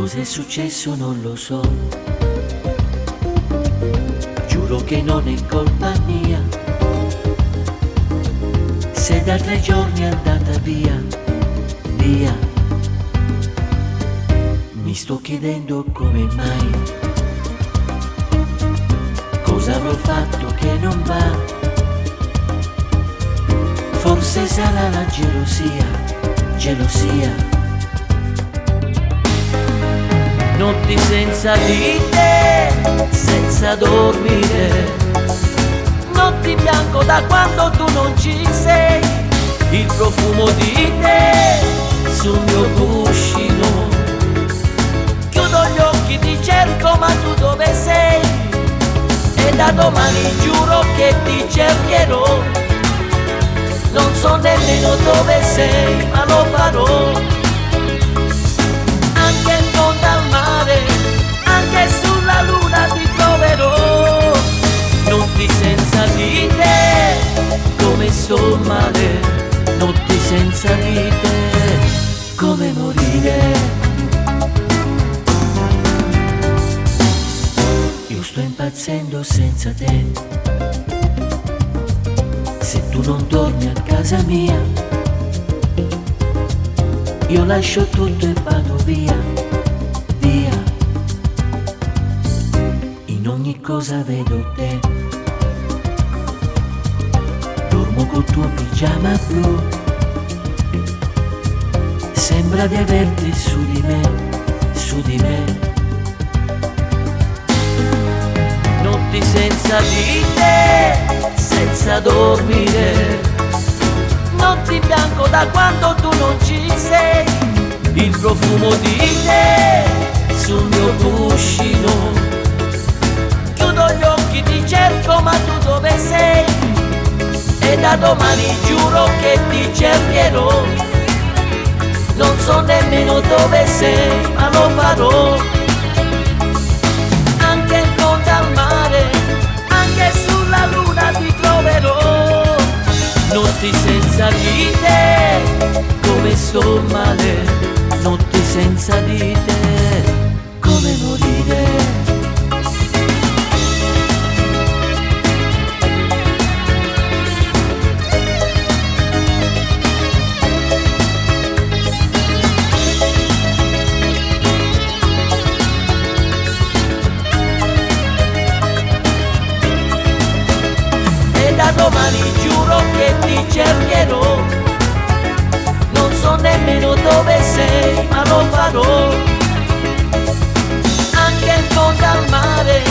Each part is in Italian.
Cos'è successo non lo so, giuro che non è colpa mia, se da 3 giorni è andata via, via. Mi sto chiedendo come mai, cosa avrò fatto che non va, forse sarà la gelosia, gelosia. Notti senza di te, senza dormire, notti bianco da quando tu non ci sei, il profumo di te sul mio cuscino, chiudo gli occhi, ti cerco ma tu dove sei, e da domani giuro che ti cercherò, non so nemmeno dove sei ma lo farò. Anche in fondo al mare, anche sulla luna ti troverò, notti senza di te, come sto male, notti senza di te, come morire. Io sto impazzendo senza te, se tu non torni a casa mia, io lascio tutto e vado via, via. In ogni cosa vedo te, dormo col tuo pigiama blu, sembra di averti su di me, su di me. Notti senza di te, senza dormire, notti in bianco da quando tu non ci sei, il profumo di te sul mio cuscino, chiudo gli occhi, ti cerco ma tu dove sei, e da domani giuro che ti cercherò, non so nemmeno dove sei ma lo farò. Anche in fondo al mare, anche sulla luna ti troverò, notti senza di te, come sto male, notti senza di te, come morire. E da domani giuro che ti cercherò, non so nemmeno dove sei ma lo farò. Anche in fondo al mare,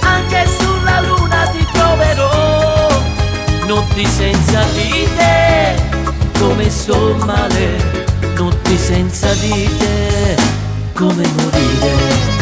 anche sulla luna ti troverò, notti senza di te, come sto male, notti senza di te, come morire.